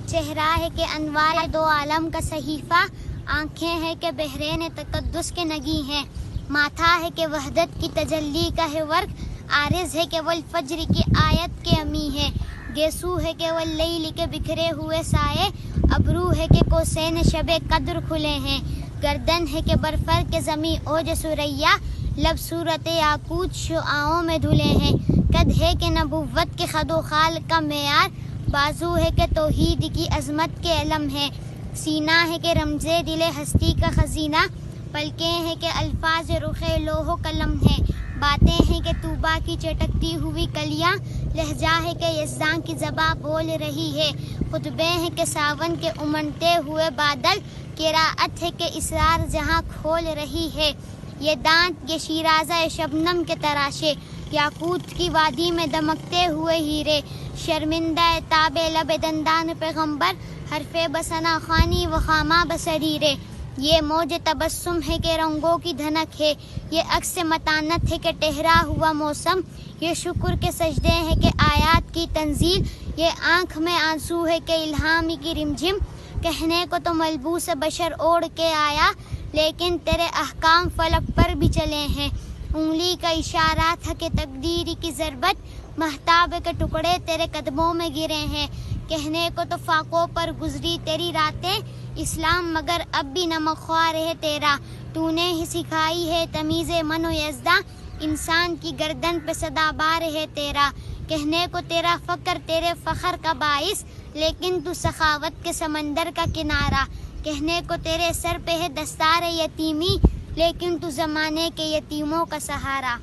چہرہ ہے کہ انوار دو عالم کا صحیفہ، آنکھیں ہے کہ بحرین تقدس کے نگی ہیں، ماتھا ہے کہ وحدت کی تجلی کا ہے ورق، عارض ہے کہ والفجر کی آیت کے امی ہے، گیسو ہے کہ واللیل کے بکھرے ہوئے سائے، ابرو ہے کہ کوسین شب قدر کھلے ہیں، گردن ہے کہ برفر کے زمیں اوج سریا، لب صورت یاقوت شعاعوں میں دھلے ہیں، قد ہے کہ نبوت کے خد و خال کا معیار، بازو ہے کہ توحید کی عظمت کے علم ہے، سینہ ہے کہ رمز دل ہستی کا خزینہ، پلکیں ہیں کہ الفاظ رخ لوح و قلم ہے، باتیں ہیں کہ طوبا کی چٹکتی ہوئی کلیاں، لہجہ ہے کہ یزداں کی زباں بول رہی ہے، خطبے ہیں کہ ساون کے امنڈتے ہوئے بادل، قرأت ہے کہ اسرار جہاں کھول رہی ہے، یہ دانت یہ شیرازہ شبنم کے تراشے، یاقوت کی وادی میں دمکتے ہوئے ہیرے، شرمندہ تاب لب دندان پیغمبر، حرف بسنا خوانی و خامہ بسریرے، یہ موج تبسم ہے کہ رنگوں کی دھنک ہے، یہ عکس متانت ہے کہ ٹہرا ہوا موسم، یہ شکر کے سجدے ہیں کہ آیات کی تنزیل، یہ آنکھ میں آنسو ہے کہ الہام کی رمجھم، کہنے کو تو ملبوس بشر اوڑھ کے آیا، لیکن تیرے احکام فلک پر بھی چلے ہیں، انگلی کا اشارہ تھا کہ تقدیر کی ضربت، مہتاب کے ٹکڑے تیرے قدموں میں گرے ہیں، کہنے کو تو فاقوں پر گزری تیری راتیں، اسلام مگر اب بھی نمک خوار ہے تیرا، تو نے ہی سکھائی ہے تمیز من و یزداں، انسان کی گردن پہ صدا بار ہے تیرا، کہنے کو تیرا فقر تیرے فخر کا باعث، لیکن تو سخاوت کے سمندر کا کنارہ، کہنے کو تیرے سر پہ ہے دستار یتیمی، لیکن تو زمانے کے یتیموں کا سہارا۔